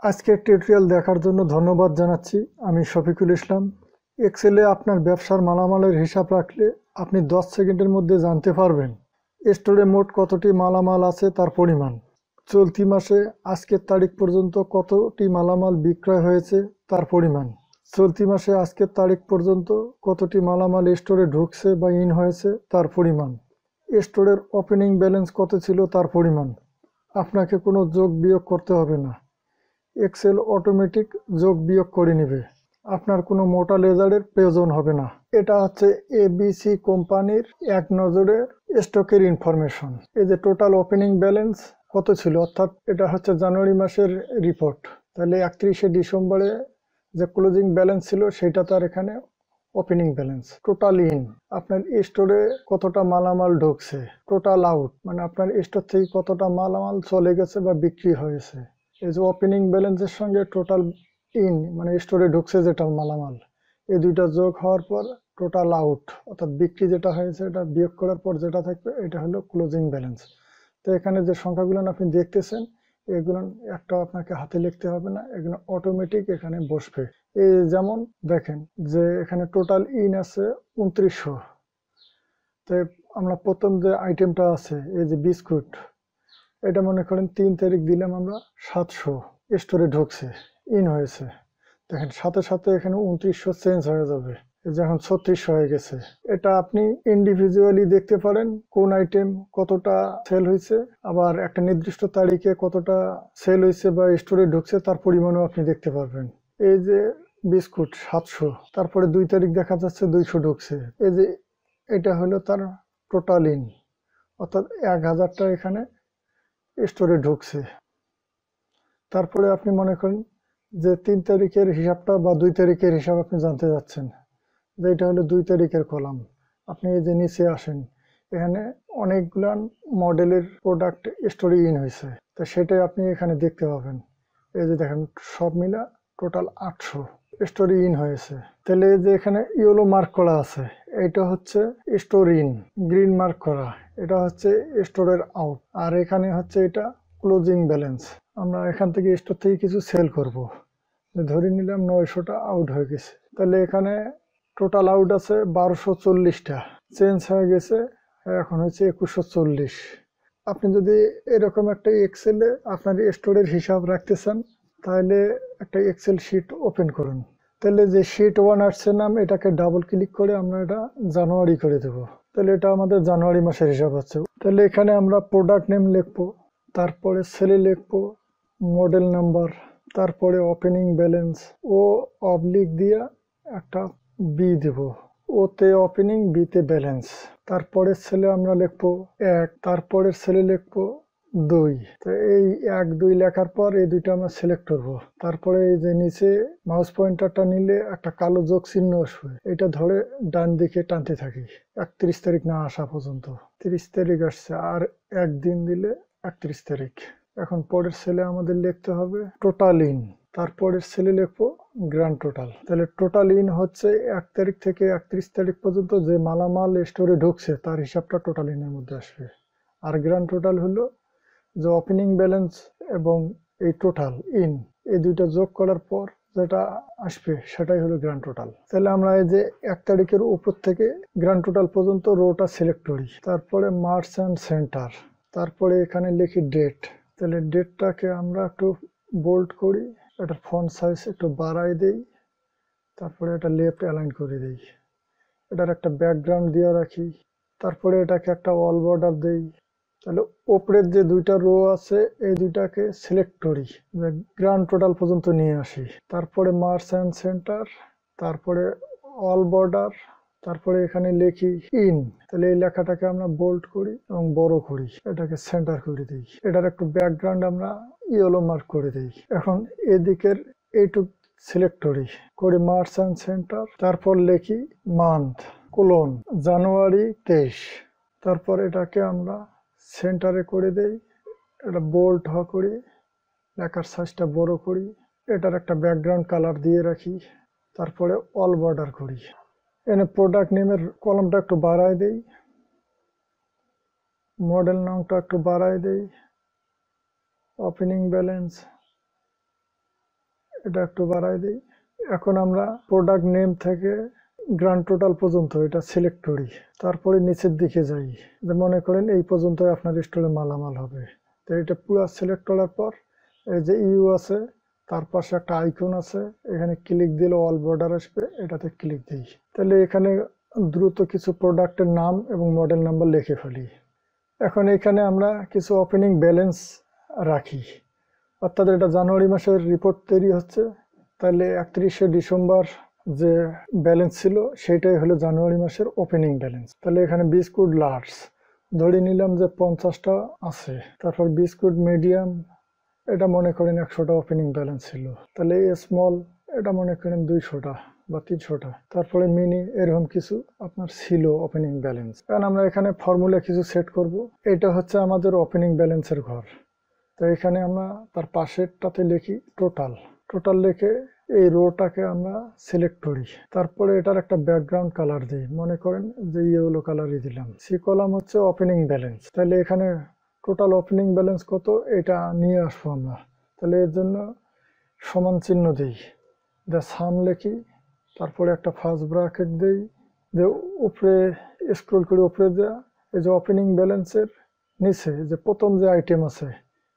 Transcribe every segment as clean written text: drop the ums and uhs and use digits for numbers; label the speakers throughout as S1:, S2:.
S1: আজকের টিউটোরিয়াল দেখার জন্য ধন্যবাদ জানাচ্ছি। আমি শফিকুল ইসলাম। এক্সেলে আপনার ব্যবসার মালামালের হিসাব রাখলে আপনি 10 সেকেন্ডের মধ্যে জানতে পারবেন স্টোরে মোট কতটি মালামাল আছে তার পরিমাণ, চলতি মাসে আজকের তারিখ পর্যন্ত কতটি মালামাল বিক্রয় হয়েছে তার পরিমাণ, চলতি মাসে আজকের তারিখ পর্যন্ত কতটি মালামাল স্টোরে ঢুকছে বা ইন হয়েছে তার পরিমাণ, স্টোরের ওপেনিং ব্যালেন্স কত ছিল তার পরিমাণ। আপনাকে কোনো যোগ বিয়োগ করতে হবে না, এক্সেল অটোমেটিক যোগ বিয়োগ করে নেবে। আপনার কোনো মোটা লেজারের প্রয়োজন হবে না। এটা হচ্ছে এবিসি কোম্পানির এক নজরে স্টকের ইনফরমেশন। এই যে টোটাল ওপেনিং ব্যালেন্স কত ছিল, অর্থাৎ এটা হচ্ছে জানুয়ারি মাসের রিপোর্ট। তাহলে 31শে ডিসেম্বরে যে ক্লোজিং ব্যালেন্স ছিল সেটা তার এখানে ওপেনিং ব্যালেন্স। টোটাল ইন, আপনার স্টোরে কতটা মালামাল ঢুকছে। টোটাল আউট, মানে আপনার স্টোর থেকে কতটা মালামাল চলে গেছে বা বিক্রি হয়েছে। এই যে ওপেনিং ব্যালেন্সের সঙ্গে টোটাল ইন, মানে স্টোরে ঢুকছে যেটা মালামাল, এই দুইটা যোগ হওয়ার পর টোটাল আউট, অর্থাৎ বিক্রি যেটা হয়েছে এটা বিয়োগ করার পর যেটা থাকবে এটা হলো ক্লোজিং ব্যালেন্স। তো এখানে যে সংখ্যাগুলো আপনি দেখতেছেন এগুলো একটা আপনাকে হাতে লিখতে হবে না, এগুলো অটোমেটিক এখানে বসবে। এই যেমন দেখেন যে এখানে টোটাল ইন আছে 2900। তো আমরা প্রথম যে আইটেমটা আছে এই যে বিস্কুট, এটা মনে করেন 3 তারিখ দিলাম আমরা 700, স্টোরে ঢুকছে, ইন হয়েছে। দেখেন সাথে সাথে এখানে 2900 চেঞ্জ হয়ে যাবে, যখন 3600 হয়ে গেছে। এটা আপনি ইন্ডিভিজুয়ালি দেখতে পারেন কোন আইটেম কতটা সেল হয়েছে, আবার একটা নির্দিষ্ট তারিখে কতটা সেল হয়েছে বা স্টোরে ঢুকছে তার পরিমাণও আপনি দেখতে পারবেন। এই যে বিস্কুট 700, তারপরে 2 তারিখ দেখা যাচ্ছে 200 ঢুকছে। এই যে এটা হলো তার টোটাল ইন, অর্থাৎ 1000টা এখানে স্টোরে ঢুকছে। তারপরে আপনি মনে করেন যে 3 তারিখের হিসাবটা বা 2 তারিখের হিসাব আপনি জানতে যাচ্ছেন, যে এটা হলো 2 তারিখের কলাম। আপনি এই যে নিচে আসেন, এখানে অনেকগুলান মডেলের প্রোডাক্ট স্টোরে ইন হয়েছে, তো সেটাই আপনি এখানে দেখতে পাবেন। এই যে দেখেন সব মিলা টোটাল 800 স্টোরে ইন হয়েছে। তাহলে এই যে এখানে ইয়েলো মার্ক করা আছে, এটা হচ্ছে স্টোর ইন, গ্রিন মার্ক করা এটা হচ্ছে স্টোরের আউট, আর এখানে হচ্ছে এটা ক্লোজিং ব্যালেন্স। আমরা এখান থেকে স্টোর থেকে কিছু সেল করব, ধরে নিলাম 900টা আউট হয়ে গেছে। তাহলে এখানে টোটাল আউট আছে 1240টা, চেঞ্জ হয়ে গেছে, এখন হচ্ছে 2140। আপনি যদি এরকম একটা এক্সেলে আপনার স্টোরের হিসাব রাখতে চান তাহলে একটা এক্সেল শিট ওপেন করুন। তাহলে যে শিট 1 আসছে নাম, এটাকে ডাবল ক্লিক করে আমরা এটা জানুয়ারি করে দেব। তাহলে এটা আমাদের জানুয়ারি মাসের হিসাব হচ্ছে। তাহলে এখানে আমরা প্রোডাক্ট নেম লিখবো, তারপরে সেলে লিখবো মডেল নাম্বার, তারপরে ওপেনিং ব্যালেন্স ও অবলিক দিয়া একটা বি দেব, ওতে ওপেনিং, বিতে ব্যালেন্স। তারপরে সেলে আমরা লিখবো 1, তারপরে সেলে লিখবো 2। তো এই 1 2 লেখার পর এই দুইটা আমরা সিলেক্ট করবো। তারপরে এই যে নিচে মাউস পয়েন্টারটা নিলে একটা কালো যোগ চিহ্ন আসবে, এটা ধরে ডান দিকে টানতে থাকি 31 তারিখ না আসা পর্যন্ত। 30 তারিখ আসছে, আর একদিন দিলে 31 তারিখ। এখন পরের সেলে আমাদের লিখতে হবে টোটাল ইন, তারপরের সেলে লিখবো গ্র্যান্ড টোটাল। তাহলে টোটাল ইন হচ্ছে 1 তারিখ থেকে 31 তারিখ পর্যন্ত যে মালামাল স্টোরে ঢুকছে তার হিসাবটা টোটাল ইনের মধ্যে আসবে। আর গ্র্যান্ড টোটাল হলো যে ওপেনিং ব্যালেন্স এবং এই টোটাল ইন, এই দুইটা যোগ করার পর যেটা আসবে সেটাই হলো গ্র্যান্ড টোটাল। তাহলে আমরা এই যে 1 তারিখের উপর থেকে গ্র্যান্ড টোটাল পর্যন্ত রোটা সিলেক্ট করি, তারপরে মার্চ অ্যান্ড সেন্টার, তারপরে এখানে লিখি ডেট। তাহলে ডেটটাকে আমরা একটু বোল্ড করি, এটা ফন্ট সাইজ একটু বাড়াই দেই, তারপরে এটা লেফট অ্যালাইন করে দেই, এটার একটা ব্যাকগ্রাউন্ড দিয়ে রাখি, তারপরে এটাকে একটা অল বর্ডার দেই। তাহলে উপরের যে দুইটা রো আছে এই দুইটাকে সিলেক্ট করি, গ্র্যান্ড টোটাল পর্যন্ত নিয়ে আসি, তারপরে মার্চ অ্যান্ড সেন্টার, তারপরে অল বর্ডার, তারপরে এখানে লিখি ইন। তাহলে এই লেখাটাকে আমরা বোল্ড করি এবং বড় করি, এটাকে সেন্টার করে দিই, এটার একটু ব্যাকগ্রাউন্ড আমরা ইয়েলো মার্ক করে দিই। এখন এদিকের এইটুক সিলেক্ট করি মার্চ অ্যান্ড সেন্টার, তারপর লিখি মান্থ কোলন জানুয়ারি 23, তারপর এটাকে আমরা সেন্টারে করে দেই, এটা বোল্ড করি, লেখার সাইজটা বড় করি, এটার একটা ব্যাকগ্রাউন্ড কালার দিয়ে রাখি, তারপরে অল বর্ডার করি। এনে প্রোডাক্ট নেমের কলমটা একটু বাড়ায় দেই, মডেল নামটা একটু বাড়ায় দেই, ওপেনিং ব্যালেন্স এটা একটু বাড়াই দিই। এখন আমরা প্রোডাক্ট নেম থেকে গ্র্যান্ড টোটাল পর্যন্ত এটা সিলেক্ট করি, তারপরে নিচের দিকে যাই, যে মনে করেন এই পর্যন্ত আপনার স্টোরে মালামাল হবে। তো এটা পুরো সিলেক্ট করার পর এই যে ইউ আছে, তার পাশে একটা আইকন আছে, এখানে ক্লিক দিলে অল বর্ডার আসবে, এটাতে ক্লিক দিই। তাহলে এখানে দ্রুত কিছু প্রোডাক্টের নাম এবং মডেল নাম্বার লিখে ফেলি। এখন এখানে আমরা কিছু ওপেনিং ব্যালেন্স রাখি, অর্থাৎ এটা জানুয়ারি মাসের রিপোর্ট তৈরি হচ্ছে, তাহলে 31শে ডিসেম্বর যে ব্যালেন্স ছিল সেটাই হলো জানুয়ারি মাসের ওপেনিং ব্যালেন্স। তাহলে এখানে বিস্কুট লার্জ ধরে নিলাম যে 50টা আছে, তারপর বিস্কুট মিডিয়াম এটা মনে করেন 100টা ওপেনিং ব্যালেন্স ছিল, তাহলে স্মল এটা মনে করেন 200টা বা 300টা, তারপরে মিনি এরকম কিছু আপনার ছিল ওপেনিং ব্যালেন্স। কারণ আমরা এখানে ফর্মুলা কিছু সেট করব, এটা হচ্ছে আমাদের ওপেনিং ব্যালেন্সের ঘর। তো এখানে আমরা তার পাশেরটাতে লিখি টোটাল, টোটাল লিখে এই রোটাকে আমরা সিলেক্ট করি, তারপরে এটার একটা ব্যাকগ্রাউন্ড কালার দিই, মনে করেন যে ইয়েলো কালারই দিলাম। সি কলাম হচ্ছে ওপেনিং ব্যালেন্স, তাহলে এখানে টোটাল ওপেনিং ব্যালেন্স কত এটা নিয়ে আসবো আমরা, তাহলে এর জন্য সমান চিহ্ন দিই, যে সাম লিখি, তারপরে একটা ফার্স্ট ব্র্যাকেট দিই, যে উপরে স্ক্রল করে উপরে দেওয়া এই যে ওপেনিং ব্যালেন্সের নিচে যে প্রথম যে আইটেম আছে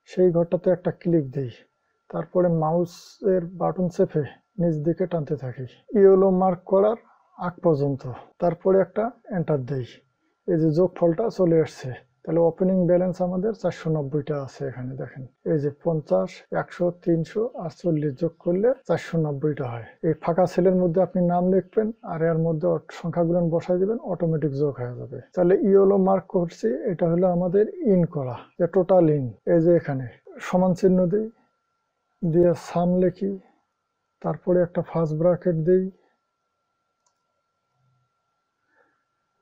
S1: সেই ঘরটাতে একটা ক্লিক দিই, তারপরে মাউসের বাটন চেপে নিচ দিকে টানতে থাকি ইয়েলো মার্ক করার আগ পর্যন্ত, তারপরে একটা এন্টার দেই, এই যে যোগফলটা চলে আসছে। তাহলে ওপেনিং ব্যালেন্স আমাদের 490টা আছে। এখানে দেখেন এই যে 50, 100, 300 আর 40 যোগ করলে 490টা হয়। এই ফাঁকা সেলের মধ্যে আপনি নাম লিখবেন আর এর মধ্যে সংখ্যাগুলো বসাই দিবেন, অটোমেটিক যোগ হয়ে যাবে। তাহলে ইয়েলো মার্ক করছি, এটা হলো আমাদের ইন করা, যে টোটাল ইন। এই যে এখানে সমান চিহ্ন দিই, দিয়ে সাম লিখি, তারপরে একটা ফার্স্ট ব্র্যাকেট দিই,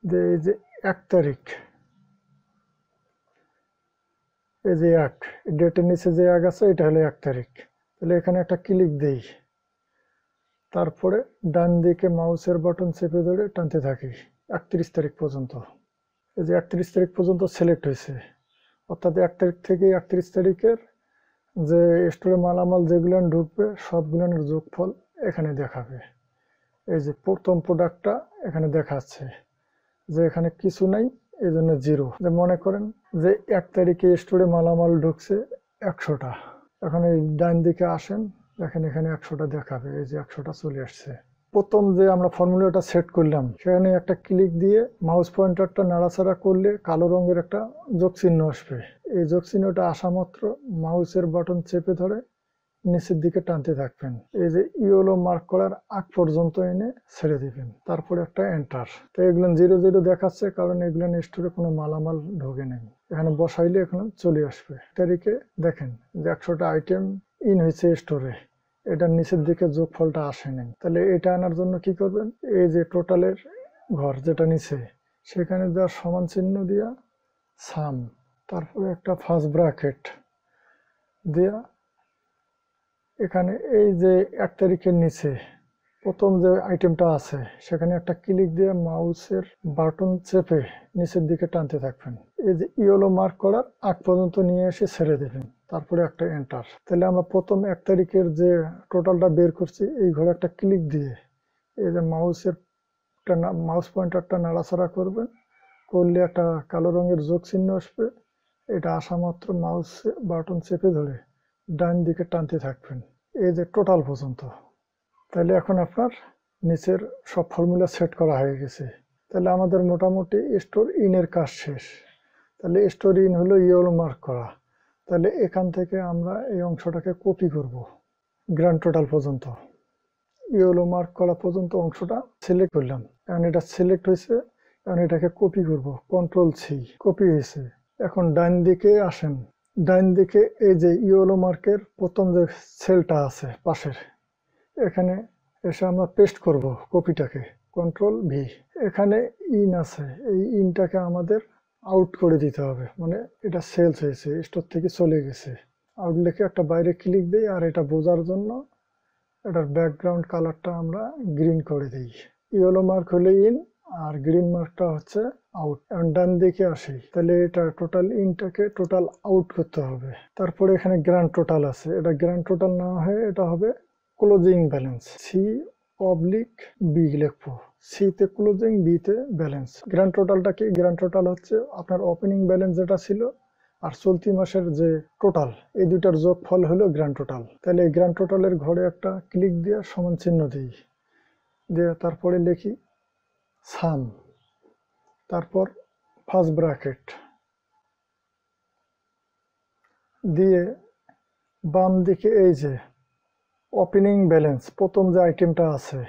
S1: যে এই যে 1 তারিখ, এই যে 1 ডেটের নিচে যে 1 আছে এটা হলো 1 তারিখ। তাহলে এখানে একটা ক্লিক দেই, তারপরে ডান দিকে মাউসের বাটন চেপে ধরে টানতে থাকি 31 তারিখ পর্যন্ত। এই যে 31 তারিখ পর্যন্ত সিলেক্ট হয়েছে, অর্থাৎ 1 তারিখ থেকে 31 তারিখের যে স্টোরে মালামাল যেগুলো ঢুকবে সবগুলোর যোগফল এখানে দেখাবে। এই যে প্রথম প্রোডাক্টটা এখানে দেখাচ্ছে যে এখানে কিছু নাই, এই জন্য 0। যে মনে করেন যে 1 তারিখে স্টোরে মালামাল ঢুকছে 100টা, এখন এই ডান দিকে আসেন, দেখেন এখানে 100টা দেখাবে, এই যে 100টা চলে আসছে। প্রথম যে আমরা ফর্মুলাটা সেট করলাম সেখানে একটা ক্লিক দিয়ে মাউস পয়েন্টারটা নাড়াচাড়া করলে কালো রঙের একটা যোগ চিহ্ন আসবে। এই যোগ চিহ্নটা আসা মাত্র মাউসের বাটন চেপে ধরে নিচের দিকে টানতে থাকবেন, এই যে ইয়েলো মার্ক করার আগ পর্যন্ত এনে ছেড়ে দিবেন, তারপরে একটা এন্টার। তো এগুলো 0 0 দেখাচ্ছে কারণ এগুলো স্টোরে কোনো মালামাল ঢোকে নেই, এখানে বসাইলে এখানে চলে আসবে। তারিখে দেখেন যে 100টা আইটেম ইন হয়েছে স্টোরে, এটার নিচের দিকে যোগফলটা আসে নাই। তাহলে এটা আনার জন্য কি করবেন, এই যে টোটালের ঘর যেটা নিচে সেখানে দেওয়ার সমান চিহ্ন দিয়া সাম, তারপরে একটা ফার্স্ট ব্র্যাকেট দেয়া, এখানে এই যে 1 তারিখের নিচে প্রথম যে আইটেমটা আছে সেখানে একটা ক্লিক দিয়ে মাউসের বাটন চেপে নিচের দিকে টানতে থাকবেন, এই যে ইয়েলো মার্ক করার আগ পর্যন্ত নিয়ে এসে ছেড়ে দেবেন, তারপরে একটা এন্টার। তাহলে আমরা প্রথম 1 তারিখের যে টোটালটা বের করছি এই ঘরে একটা ক্লিক দিয়ে এই যে মাউস পয়েন্টারটা নাড়াচাড়া করবেন, করলে একটা কালো রঙের যোগ চিহ্ন আসবে, এটা আসা মাত্র মাউস বাটন চেপে ধরে ডান দিকে টানতে থাকবেন, এই যে টোটাল পর্যন্ত। তাহলে এখন আপনার নিচের সব ফর্মুলা সেট করা হয়ে গেছে। তাহলে আমাদের মোটামুটি স্টোর ইনের কাজ শেষ। তাহলে স্টোর ইন হলো ইয়েলো মার্ক করা। তাহলে এখান থেকে আমরা এই অংশটাকে কপি করব গ্র্যান্ড টোটাল পর্যন্ত, ইয়েলো মার্ক করা পর্যন্ত অংশটা সিলেক্ট করলাম। এখন এটা সিলেক্ট হয়েছে, এখন এটাকে কপি করব, Ctrl+C, কপি হয়েছে। এখন ডান দিকে আসেন, ডান দিকে এই যে ইয়েলো মার্কের প্রথম যে সেলটা আছে পাশের, এখানে এসে আমরা পেস্ট করব কপিটাকে, Ctrl+V। এখানে ইন আছে, এই ইনটাকে আমাদের আউট করে দিতে হবে, মানে এটা সেলস হয়েছে, স্টোর থেকে চলে গেছে। আউট লিখে একটা বাইরে ক্লিক দিই, আর এটা বোঝার জন্য এটার ব্যাকগ্রাউন্ড কালারটা আমরা গ্রিন করে দিই। ইয়েলো মার্ক হলে ইন আর গ্রিন মার্কটা হচ্ছে আউট। এখন ডান দিকে আসি, তাহলে এটা টোটাল ইনটাকে টোটাল আউট করতে হবে। তারপরে এখানে গ্র্যান্ড টোটাল আছে, এটা গ্র্যান্ড টোটাল না হয়ে এটা হবে closing balance C oblique B লিখবো। সিতে ক্লোজিং, বিতে ব্যালেন্স। গ্র্যান্ড টোটালটা কি? গ্র্যান্ড টোটাল হচ্ছে আপনার ওপেনিং ব্যালেন্স যেটা ছিল আর চলতি মাসের যে টোটাল, এই দুইটার যোগফল হলো গ্র্যান্ড টোটাল। তাহলে এই গ্র্যান্ড টোটালের ঘরে একটা ক্লিক দিয়ে সমান চিহ্ন দিই, দিয়ে তারপরে লিখি সাম, তারপর ফার্স্ট ব্র্যাকেট দিয়ে বাম দিকে এই যে ওপেনিং ব্যালেন্স প্রথম যে আইটেমটা আছে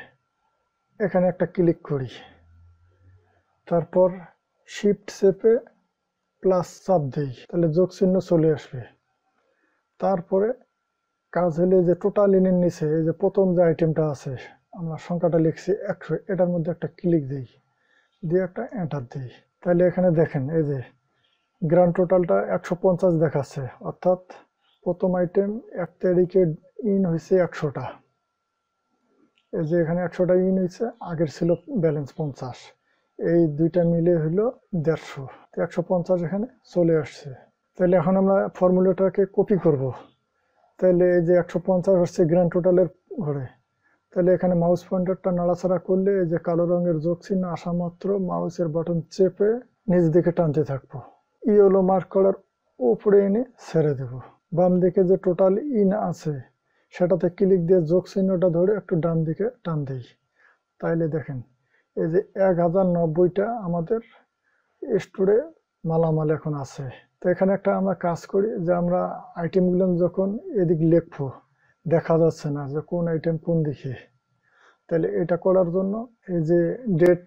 S1: এখানে একটা ক্লিক করি, তারপর শিফট চেপে প্লাস চাপ দিই, তাহলে যোগ চিহ্ন চলে আসবে। তারপরে কাজ হলে যে টোটাল ইনের নিচে এই যে প্রথম যে আইটেমটা আছে আমরা সংখ্যাটা লিখছি 100, এটার মধ্যে একটা ক্লিক দিই, দিয়ে একটা এন্টার দিই। তাহলে এখানে দেখেন এই যে গ্র্যান্ড টোটালটা 150 দেখাচ্ছে, অর্থাৎ প্রথম আইটেম 1 তারিখে ইন হয়েছে 100টা। এই যে এখানে 100টা ইন হয়েছে, আগের ছিল ব্যালেন্স 50, এই দুইটা মিলে হলো 150, 150 এখানে চলে আসছে। তাহলে এখন আমরা ফর্মুলাটাকে কপি করব। তাহলে এই যে 150 হচ্ছে গ্র্যান্ড টোটালের ঘরে, তাহলে এখানে মাউস পয়েন্টারটা নাড়াচাড়া করলে এই যে কালো রঙের যোগ চিহ্ন আসা মাত্র মাউসের বাটন চেপে নিচ দিকে টানতে থাকবো, ইয়েলো মার্ক করার উপরে এনে ছেড়ে দেব। বাম দিকে যে টোটাল ইন আছে সেটাতে ক্লিক দিয়ে যোগ চিহ্নটা ধরে একটু ডান দিকে টান দিই, তাইলে দেখেন এই যে 1090টা আমাদের স্টোরে মালামাল এখন আছে। তো এখানে একটা আমরা কাজ করি যে আমরা আইটেমগুলো যখন এদিক লিখবো দেখা যাচ্ছে না যে কোন আইটেম কোন দিকে, তাহলে এটা করার জন্য এই যে ডেট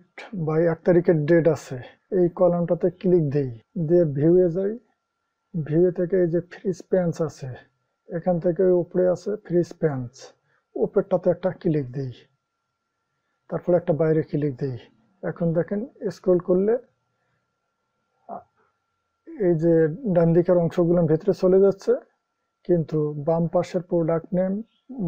S1: বা 1 তারিখের ডেট আছে এই কলামটাতে ক্লিক দিই, দিয়ে ভিউয়ে যাই, ভিউ থেকে এই যে ফ্রি স্প্যান্স আছে এখান থেকে উপরে আছে ফ্রি স্প্যান্স, উপরটাতে একটা ক্লিক দিই, তারপরে একটা বাইরে ক্লিক দিই। এখন দেখেন স্ক্রল করলে এই যে ডান দিকের অংশগুলো ভেতরে চলে যাচ্ছে, কিন্তু বাম পাশের product name,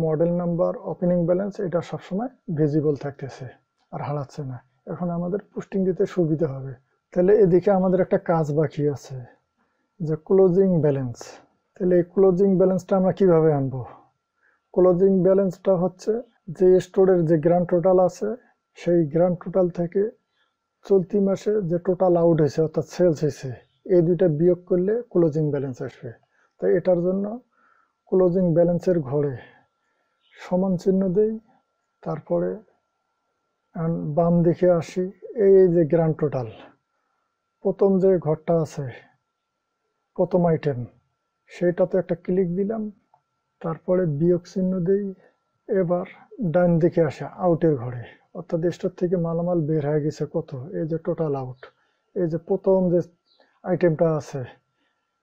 S1: model number, opening balance এটা সবসময় ভিজিবল থাকতেছে আর হারাচ্ছে না। এখন আমাদের পোস্টিং দিতে সুবিধা হবে। তাহলে এদিকে আমাদের একটা কাজ বাকি আছে যে ক্লোজিং ব্যালেন্স। তাহলে এই ক্লোজিং ব্যালেন্সটা আমরা কিভাবে আনবো? ক্লোজিং ব্যালেন্সটা হচ্ছে যে স্টোরের যে গ্র্যান্ড টোটাল আছে সেই গ্র্যান্ড টোটাল থেকে চলতি মাসে যে টোটাল আউট হয়েছে অর্থাৎ সেলস হয়েছে এই দুইটা বিয়োগ করলে ক্লোজিং ব্যালেন্স আসবে। তাই এটার জন্য ক্লোজিং ব্যালেন্সের ঘরে সমান চিহ্ন দেই, তারপরে বাম দিকে আসি, এই যে গ্র্যান্ড টোটাল প্রথম যে ঘরটা আছে প্রথম আইটেম সেইটাতে একটা ক্লিক দিলাম, তারপরে বিয়োগ চিহ্ন দেই। এবার ডান দিকে আসে আউটের ঘরে, অর্থাৎ স্টোর থেকে মালামাল বের হয়ে গেছে কত, এই যে টোটাল আউট, এই যে প্রথম যে আইটেমটা আছে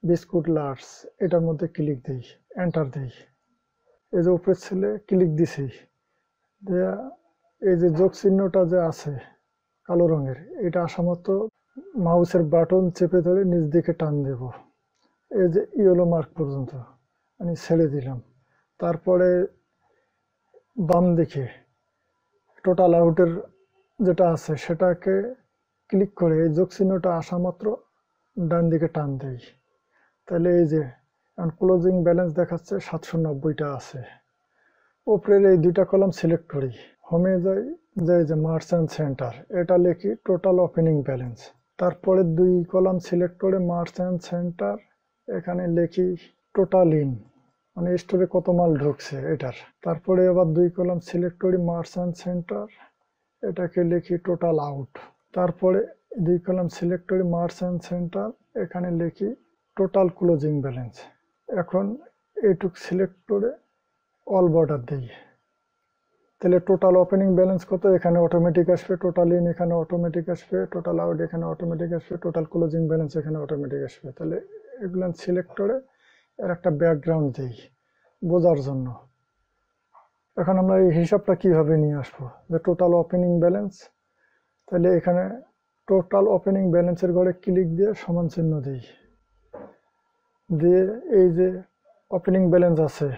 S1: বিস্কুট লার্জ এটার মধ্যে ক্লিক দিই, এন্টার দিই। এই যে উপরের ছেলে ক্লিক দিছি, দেয়া এই যে যোগ চিহ্নটা যে আছে কালো রঙের এটা আসা মাত্র মাউসের বাটন চেপে ধরে নিচ দিকে টান দেব, এই যে ইয়েলো মার্ক পর্যন্ত আমি ছেড়ে দিলাম। তারপরে বাম দিকে টোটাল আউটের যেটা আছে সেটাকে ক্লিক করে এই যোগ চিহ্নটা আসা মাত্র ডান দিকে টান দেই, তাহলে এই যে ক্লোজিং ব্যালেন্স দেখাচ্ছে 790টা আছে। উপরের এই দুইটা কলাম সিলেক্ট করি, হোমে যাই, যাই যে মার্চেন্ট সেন্টার এটা লিখি টোটাল ওপেনিং ব্যালেন্স, তারপরে দুই কলাম সিলেক্ট করে মার্চেন্ট সেন্টার এখানে লিখি টোটাল ইন মানে স্টোরে কত মাল ঢুকছে এটার, তারপরে আবার দুই কলাম সিলেক্ট করি মার্চেন্ট সেন্টার এটাকে লিখি টোটাল আউট, তারপরে দুই কলাম সিলেক্ট করি মার্চেন্ট সেন্টার এখানে লিখি টোটাল ক্লোজিং ব্যালেন্স। এখন এইটুক সিলেক্ট করে অল বর্ডার দিই, তাহলে টোটাল ওপেনিং ব্যালেন্স কত এখানে অটোমেটিক আসবে, টোটাল ইন এখানে অটোমেটিক আসবে, টোটাল আউট এখানে অটোমেটিক আসবে, টোটাল ক্লোজিং ব্যালেন্স এখানে অটোমেটিক আসবে। তাহলে এগুলো সিলেক্ট করে এর একটা ব্যাকগ্রাউন্ড দিই বোঝার জন্য। এখন আমরা এই হিসাবটা কিভাবে নিয়ে আসবো যে টোটাল ওপেনিং ব্যালেন্স, তাহলে এখানে টোটাল ওপেনিং ব্যালেন্সের ঘরে ক্লিক দিয়ে সমান চিহ্ন দিই, দিয়ে এই যে ওপেনিং ব্যালেন্স আছে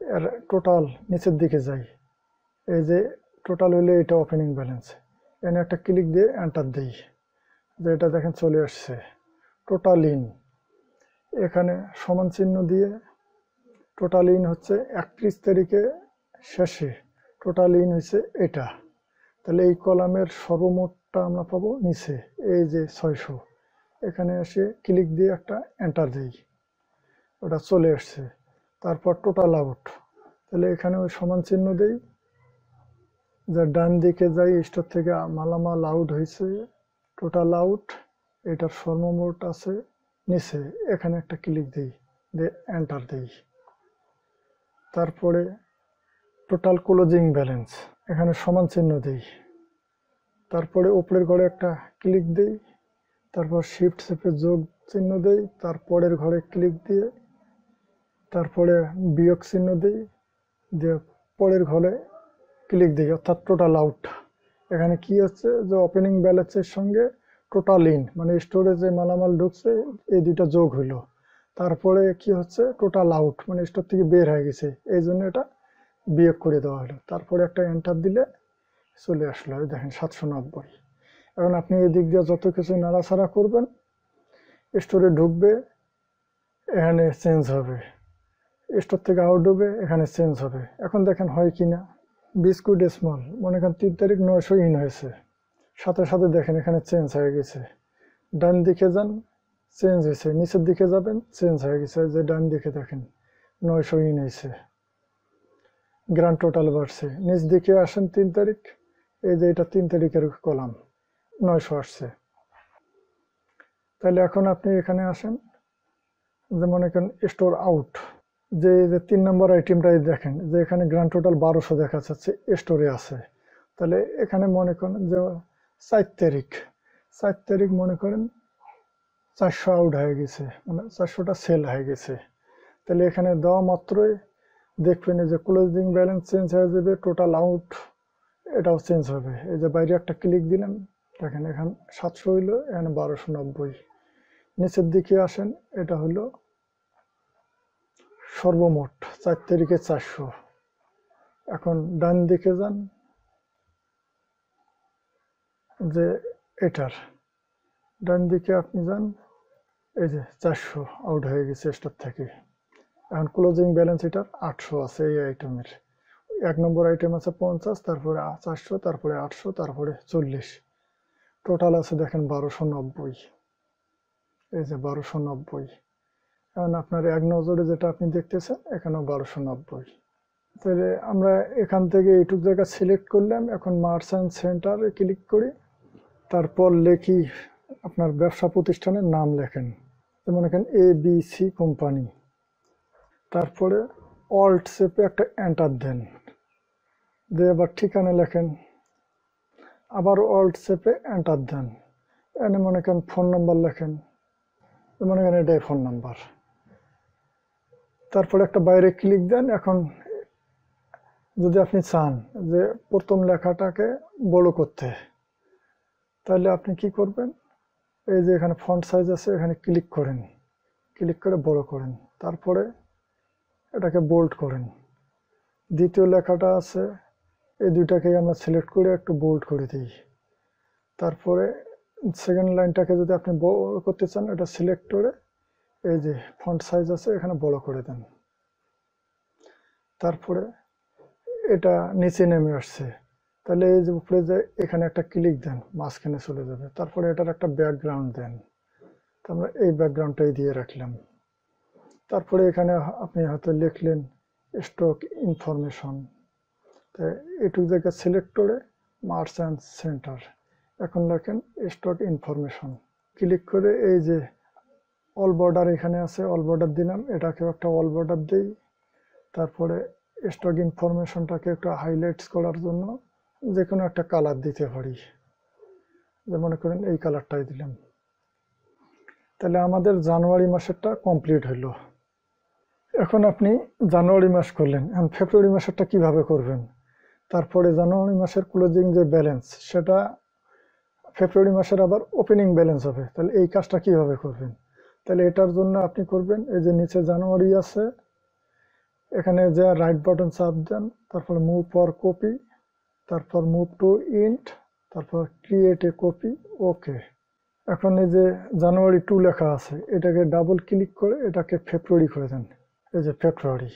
S1: এর টোটাল নিচের দিকে যাই, এই যে টোটাল হইলে এটা ওপেনিং ব্যালেন্স, এনে একটা ক্লিক দিয়ে এন্টার দিই, যে এটা দেখেন চলে আসছে টোটাল ইন, এখানে সমান চিহ্ন দিয়ে টোটাল ইন হচ্ছে 31 তারিখে শেষে টোটাল ইন হয়েছে এটা। তাহলে এই কলামের সর্বমোটটা আমরা পাবো নিচে, এই যে 600। এখানে এসে ক্লিক দিয়ে একটা এন্টার দিই, ওটা চলে আসছে। তারপর টোটাল আউট, তাহলে এখানে ওই সমান চিহ্ন দেই, যে ডান দিকে যাই স্টোর থেকে মালামাল আউট হয়েছে, টোটাল আউট, এটার সর্বমোট আছে নিচে, এখানে একটা ক্লিক দিই, দিয়ে এন্টার দিই। তারপরে টোটাল ক্লোজিং ব্যালেন্স, এখানে সমান চিহ্ন দিই, তারপরে উপরের ঘরে একটা ক্লিক দিই, তারপর শিফট চেপে যোগ চিহ্ন দিই, তারপরের ঘরে ক্লিক দিয়ে তারপরে বিয়োগ চিহ্ন দিই, দিয়ে পরের ঘরে ক্লিক দিই, অর্থাৎ টোটাল আউট। এখানে কি হচ্ছে, যে ওপেনিং ব্যালেন্সের সঙ্গে টোটাল ইন মানে স্টোরে যে মালামাল ঢুকছে এই দুইটা যোগ হইলো, তারপরে কি হচ্ছে টোটাল আউট মানে স্টোর থেকে বের হয়ে গেছে, এই জন্য এটা বিয়োগ করে দেওয়া হলো। তারপরে একটা এন্টার দিলে চলে আসলো, এই দেখেন 790। এখন আপনি এই দিক দিয়ে যত কিছু নাড়াচাড়া করবেন স্টোরে ঢুকবে, এখানে চেঞ্জ হবে, স্টোর থেকে আউট হবে, এখানে চেঞ্জ হবে। এখন দেখেন হয় কিনা, বিস্কুট স্মল মনে করেন 3 তারিখ 900 ইন হয়েছে, সাথে সাথে দেখেন এখানে চেঞ্জ হয়ে গেছে। ডান দিকে যান, চেঞ্জ হয়েছে, নিচের দিকে যাবেন, চেঞ্জ হয়ে গেছে, যে ডান দিকে দেখেন 900 ইন হয়েছে, গ্র্যান্ড টোটাল বাড়ছে। নিচ দিকে আসেন 3 তারিখ, এই যে এটা 3 তারিখের কলাম, 900 আসছে। তাহলে এখন আপনি এখানে আসেন, যে মনে করেন স্টোর আউট, যে 3 নম্বর আইটেমটাই দেখেন, যে এখানে গ্র্যান্ড টোটাল 1200 দেখা যাচ্ছে স্টোরে আছে। তাহলে এখানে মনে করেন যে 4 তারিখ, 4 তারিখ মনে করেন 400 আউট হয়ে গেছে, মানে 400টা সেল হয়ে গেছে। তাহলে এখানে দেওয়া মাত্রই দেখবেন যে ক্লোজিং ব্যালেন্স চেঞ্জ হয়ে যাবে, টোটাল আউট এটাও চেঞ্জ হবে। এই যে বাইরে একটা ক্লিক দিলাম, দেখেন এখানে 700 হইলো, এখানে 1290। নিচের দিকে আসেন, এটা হলো সর্বমোট 4 তারিখে 400। এখন ডান দিকে যান, যে এটার ডান দিকে আপনি যান, এই যে 400 আউট হয়ে গেছে স্টোর থেকে। এখন ক্লোজিং ব্যালেন্স এটার 800 আছে এই আইটেমের। 1 নম্বর আইটেম আছে 50, তারপরে 400, তারপরে 800, তারপরে 40, টোটাল আছে দেখেন 1290। এই যে 1290। এখন আপনার এক নজরে যেটা আপনি দেখতেছেন এখানেও 1290। তাহলে আমরা এখান থেকে এইটুক জায়গা সিলেক্ট করলাম, এখন মার্চেন্ট সেন্টারে ক্লিক করি, তারপর লেখি আপনার ব্যবসা প্রতিষ্ঠানের নাম লেখেন, যেমন এখানে ABC কোম্পানি, তারপরে অল্ট চেপে একটা এন্টার দেন, দিয়ে আবার ঠিকানা লেখেন, আবার অল্ট চেপে এন্টার দেন, এখানে মনে করেন ফোন নাম্বার লেখেন, মনে করেন এটাই ফোন নাম্বার, তারপরে একটা বাইরে ক্লিক দেন। এখন যদি আপনি চান যে প্রথম লেখাটাকে বড় করতে, তাহলে আপনি কি করবেন, এই যে এখানে ফন্ট সাইজ আছে, এখানে ক্লিক করেন, ক্লিক করে বড় করেন, তারপরে এটাকে বোল্ড করেন। দ্বিতীয় লেখাটা আছে, এই দুইটাকেই আমরা সিলেক্ট করে একটু বোল্ড করে দিই। তারপরে সেকেন্ড লাইনটাকে যদি আপনি বড় করতে চান, এটা সিলেক্ট করে এই যে ফন্ট সাইজ আছে এখানে বড় করে দেন। তারপরে এটা নিচে নেমে আসছে, তাহলে এই যে উপরে যে এখানে একটা ক্লিক দেন, মাঝখানে চলে যাবে। তারপরে এটার একটা ব্যাকগ্রাউন্ড দেন, তো আমরা এই ব্যাকগ্রাউন্ডটাই দিয়ে রাখলাম। তারপরে এখানে আপনি হয়তো লিখলেন স্টক ইনফরমেশন, তো এটুকু জায়গা সিলেক্ট করে মার্চেন্ট সেন্টার, এখন লেখেন স্টক ইনফরমেশন, ক্লিক করে এই যে অল বর্ডার এখানে আছে, অল বর্ডার দিলাম, এটাকেও একটা অল বর্ডার দিই। তারপরে স্টক ইনফরমেশনটাকে একটু হাইলাইটস করার জন্য যে কোনো একটা কালার দিতে পারি, যে মনে করেন এই কালারটাই দিলাম। তাহলে আমাদের জানুয়ারি মাসেরটা কমপ্লিট হলো। এখন আপনি জানুয়ারি মাস করলেন, এখন ফেব্রুয়ারি মাসেরটা কিভাবে করবেন। তারপরে জানুয়ারি মাসের ক্লোজিং যে ব্যালেন্স, সেটা ফেব্রুয়ারি মাসের আবার ওপেনিং ব্যালেন্স হবে। তাহলে এই কাজটা কিভাবে করবেন, তাহলে এটার জন্য আপনি করবেন, এই যে নিচে জানুয়ারি আছে, এখানে যে রাইট বাটন চাপ দেন, তারপর মুভ ফর কপি, তারপর মুভ টু ইন্ট, তারপর ক্রিয়েট এ কপি, ওকে। এখন এই যে জানুয়ারি 2 লেখা আছে, এটাকে ডাবল ক্লিক করে এটাকে ফেব্রুয়ারি করে দেন, এই যে ফেব্রুয়ারি।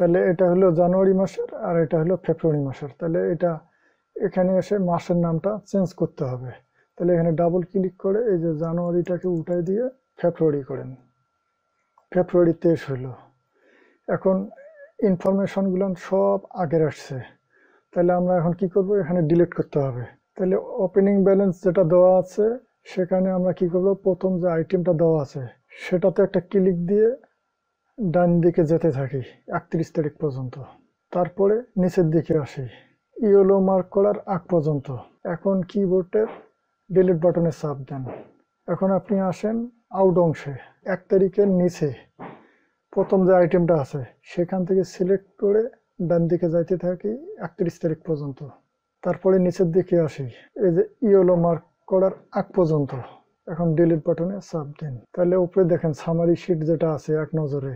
S1: তাহলে এটা হলো জানুয়ারি মাসের আর এটা হলো ফেব্রুয়ারি মাসের। তাহলে এটা এখানে এসে মাসের নামটা চেঞ্জ করতে হবে। তাহলে এখানে ডাবল ক্লিক করে এই যে জানুয়ারিটাকে উঠাই দিয়ে ফেব্রুয়ারি করেন। ফেব্রুয়ারি 23 হলো। এখন ইনফরমেশনগুলো সব আগের আসছে। তাহলে আমরা এখন কি করব, এখানে ডিলিট করতে হবে। তাহলে ওপেনিং ব্যালেন্স যেটা দেওয়া আছে সেখানে আমরা কি করব, প্রথম যে আইটেমটা দেওয়া আছে সেটাতে একটা ক্লিক দিয়ে ডান দিকে যেতে থাকি 31 তারিখ পর্যন্ত। তারপরে নিচের দিকে আসি ইয়েলো মার্ক করার আগ পর্যন্ত। এখন কিবোর্ডের ডিলিট বাটনে চাপ দেন। এখন আপনি আসেন আউট অংশে 1 তারিখের নিচে প্রথম যে আইটেমটা আছে সেখান থেকে সিলেক্ট করে ডান দিকে যাইতে থাকি 31 তারিখ পর্যন্ত। তারপরে নিচের দিকে আসি এই যে ইয়েলো মার্ক করার আগ পর্যন্ত। এখন ডিলিট বাটনে চাপ দিন। তাহলে উপরে দেখেন সামারি শিট যেটা আছে এক নজরে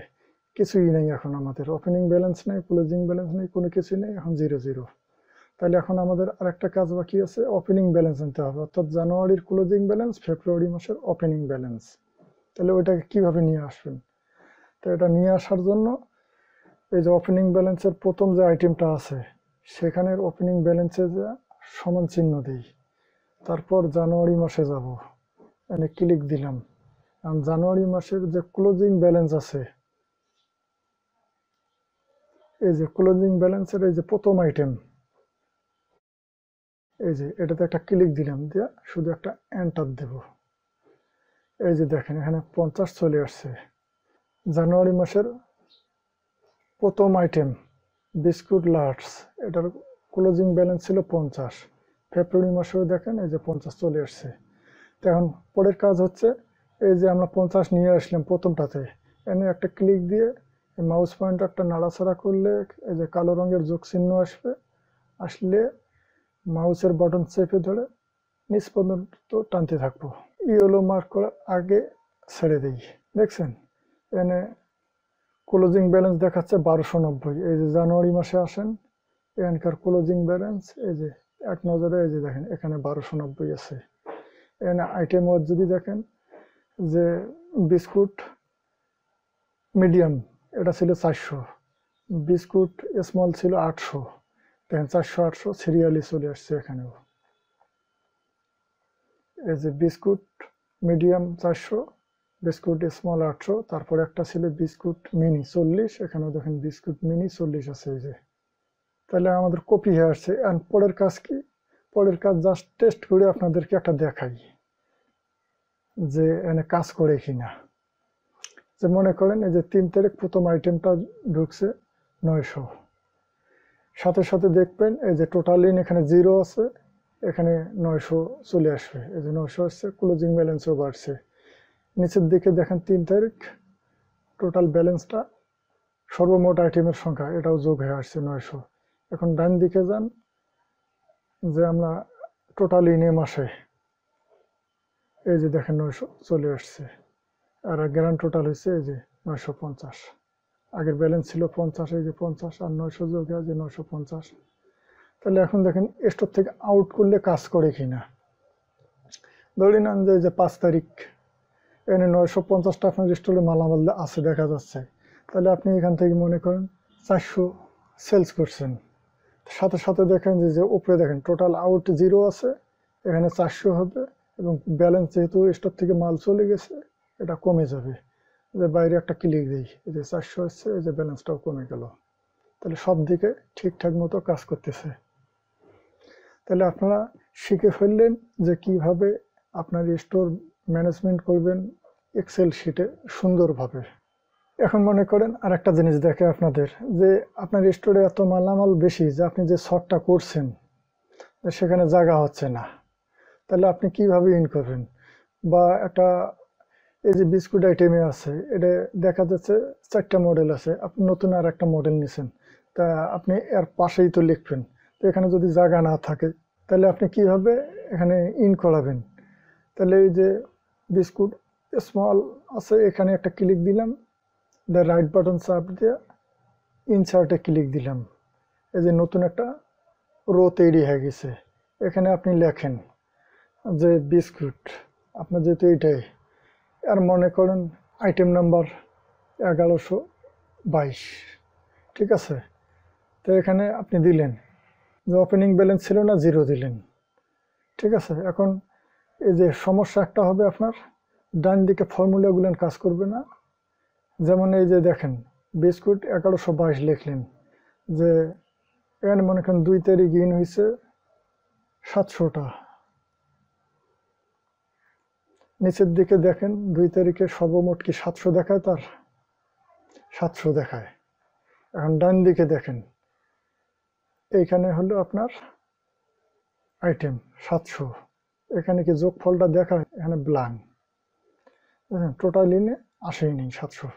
S1: কিছুই নেই। এখন আমাদের ওপেনিং ব্যালেন্স নেই, ক্লোজিং ব্যালেন্স নেই, কোনো কিছু নেই, এখন 0 তাহলে এখন আমাদের আরেকটা কাজ বাকি আছে, ওপেনিং ব্যালেন্স নিতে হবে, অর্থাৎ জানুয়ারির ক্লোজিং ব্যালেন্স, ফেব্রুয়ারি মাসের ওপেনিং ব্যালেন্স। তাহলে ওইটাকে কিভাবে নিয়ে আসবেন? তো এটা নিয়ে আসার জন্য এই যে ওপেনিং ব্যালেন্সের প্রথম যে আইটেমটা আছে সেখানের ওপেনিং ব্যালেন্সে যা সমান চিহ্ন দিই। তারপর জানুয়ারি মাসে যাব, এখানে ক্লিক দিলাম। কারণ জানুয়ারি মাসের যে ক্লোজিং ব্যালেন্স আছে, এই যে ক্লোজিং ব্যালেন্সের এই যে প্রথম আইটেম, এই যে এটাতে একটা ক্লিক দিলাম, দিয়ে শুধু একটা এন্টার দেব। এই যে দেখেন এখানে 50 চলে আসছে। জানুয়ারি মাসের প্রথম আইটেম বিস্কুট লাটস, এটার ক্লোজিং ব্যালেন্স ছিল 50। ফেব্রুয়ারি মাসেও দেখেন এই যে 50 চলে আসছে। তো এখন পরের কাজ হচ্ছে এই যে আমরা 50 নিয়ে আসলাম প্রথমটাতে, এনে একটা ক্লিক দিয়ে মাউস পয়েন্টারটা নাড়াচাড়া করলে এই যে কালো রঙের যোগ চিহ্ন আসবে, আসলে মাউসের বাটন চেপে ধরে নিচ পর্যন্ত টানতে থাকবো। ইয়েলো মার্ক করার আগে ছেড়ে দিই। দেখছেন এখানে ক্লোজিং ব্যালেন্স দেখাচ্ছে 1290। এই যে জানুয়ারি মাসে আসেন, এখানকার ক্লোজিং ব্যালেন্স এই যে এক নজরে এই যে দেখেন এখানে 1290 আছে। এখানে আইটেম ওয়াইজ যদি দেখেন যে বিস্কুট মিডিয়াম এটা ছিল 400, বিস্কুট স্মল ছিল 800। দেখেন 400 800 সিরিয়ালি চলে আসছে এখানেও। এই যে বিস্কুট মিডিয়াম 400, বিস্কুট স্মল 800, তারপরে একটা ছিল বিস্কুট মিনি 40, এখানেও দেখেন বিস্কুট মিনি 40 আছে এই যে। তাহলে আমাদের কপি হয়ে আসছে। আর পরের কাজ কি? পরের কাজ জাস্ট টেস্ট করে আপনাদেরকে একটা দেখাই যে এনে কাজ করে কিনা। যে মনে করেন এই যে 3 তারিখ প্রথম আইটেমটা ঢুকছে 900, সাথে সাথে দেখবেন এই যে টোটাল ইন এখানে 0 আছে, এখানে 900 চলে আসবে। এই যে 900 আসছে, ক্লোজিং ব্যালেন্সও বাড়ছে। নিচের দিকে দেখেন 3 তারিখ টোটাল ব্যালেন্সটা সর্বমোট আইটেমের সংখ্যা এটাও যোগ হয়ে আসছে 900। এখন ডান দিকে যান, যে আমরা টোটাল ইনে মাসে এই যে দেখেন 900 চলে আসছে। আর গ্র্যান্ড টোটাল হচ্ছে এই যে 950। আগের ব্যালেন্স ছিল 50, এই যে 50 আর 900 যোগ হয় যে 950। তাহলে এখন দেখেন স্টোর থেকে আউট করলে কাজ করে কিনা। ধরে নেন যে 5 তারিখ এখানে 950টা আপনার স্টোরে মালামাল আছে দেখা যাচ্ছে। তাহলে আপনি এখান থেকে মনে করেন 400 সেলস করছেন, সাথে সাথে দেখেন যে উপরে দেখেন টোটাল আউট 0 আছে, এখানে 400 হবে এবং ব্যালেন্স যেহেতু স্টোর থেকে মাল চলে গেছে এটা কমে যাবে। যে বাইরে একটা ক্লিক দিই, এই যে 400 আসছে, এই যে ব্যালেন্সটাও কমে গেল। তাহলে সব দিকে ঠিকঠাক মতো কাজ করতেছে। তাহলে আপনারা শিখে ফেললেন যে কিভাবে আপনার স্টোর ম্যানেজমেন্ট করবেন এক্সেল শিটে সুন্দরভাবে। এখন মনে করেন আর একটা জিনিস দেখে আপনাদের, যে আপনার স্টোরে এত মালামাল বেশি যে আপনি যে শর্টটা করছেন সেখানে জায়গা হচ্ছে না। তাহলে আপনি কিভাবে ইন করবেন? বা একটা এই যে বিস্কুট আইটেমে আছে, এটা দেখা যাচ্ছে 4টা মডেল আছে, আপনি নতুন আর একটা মডেল নিছেন, তা আপনি এর পাশেই তো লিখবেন। তো এখানে যদি জায়গা না থাকে তাহলে আপনি কিভাবে এখানে ইন করাবেন? তাহলে এই যে বিস্কুট স্মল আছে, এখানে একটা ক্লিক দিলাম, রাইট বাটন চাপ দিয়ে ইনসার্টে ক্লিক দিলাম। এই যে নতুন একটা রো তৈরি হয়ে গেছে। এখানে আপনি লেখেন যে বিস্কুট, আপনার যেহেতু এইটাই, আর মনে করেন আইটেম নাম্বার 1122, ঠিক আছে। তো এখানে আপনি দিলেন যে ওপেনিং ব্যালেন্স ছিল না, 0 দিলেন। ঠিক আছে। এখন এই যে সমস্যা একটা হবে, আপনার ডান দিকে ফর্মুলাগুলো কাজ করবে না। যেমন এই যে দেখেন, বিস্কুট 1122 লিখলেন, যে এখানে মনে করেন 2 তারিখ ইন হয়েছে 700টা। নিচের দিকে দেখেন 2 তারিখে সর্বমোট কি 700 দেখায়, তার 700 দেখায়। এখন ডান দিকে দেখেন, এইখানে হলো আপনার আইটেম 700, এখানে কি যোগফলটা দেখায়, এখানে ব্ল্যাঙ্ক, টোটাল ইনে আসেই 700।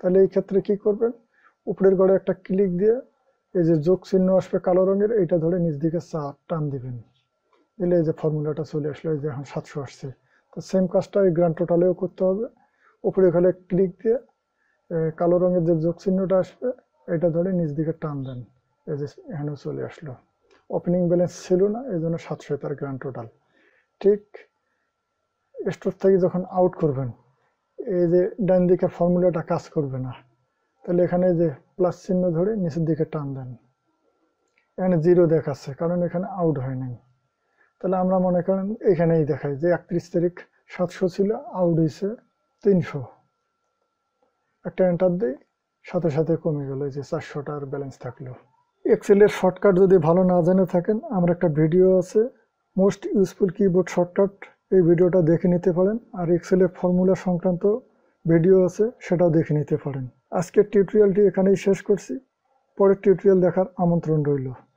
S1: তাহলে এই ক্ষেত্রে কি করবেন, উপরের ঘরে একটা ক্লিক দিয়ে এই যে যোগ চিহ্ন আসবে কালো রঙের, এইটা ধরে নিচ দিকে টান দিবেন, দিলে এই যে ফর্মুলাটা চলে আসলো, এই যে এখন 700 আসছে। তো সেম কাজটা এই গ্র্যান্ড টোটালেও করতে হবে। উপরে ঘরে ক্লিক দিয়ে কালো রঙের যে যোগ চিহ্নটা আসবে, এটা ধরে নিচ দিকে টান দেন, এই যে এখানেও চলে আসলো। ওপেনিং ব্যালেন্স ছিল না, এই জন্য 700 তার গ্র্যান্ড টোটাল। ঠিক স্টোর থেকে যখন আউট করবেন, এই যে ডান দিকের ফর্মুলাটা কাজ করবে না, তাহলে এখানে যে প্লাস চিহ্ন ধরে নিচের দিকে টান দেন, এখানে 0 দেখাচ্ছে, কারণ এখানে আউট হয় নাই। তাহলে আমরা মনে করেন এখানেই দেখাই যে 31 তারিখ 700 ছিল, আউট হয়েছে 300, একটা এন্টার দিই, সাথে সাথে কমে গেল, যে 400টার ব্যালেন্স থাকলো। এক্সেলের শর্টকাট যদি ভালো না জেনে থাকেন, আমার একটা ভিডিও আছে, মোস্ট ইউজফুল কিবোর্ড শর্টকাট, এই ভিডিওটা দেখে নিতে পারেন। আর এক্সেলের ফর্মুলা সংক্রান্ত ভিডিও আছে, সেটাও দেখে নিতে পারেন। আজকের টিউটোরিয়ালটি এখানেই শেষ করছি, পরের টিউটোরিয়াল দেখার আমন্ত্রণ রইল।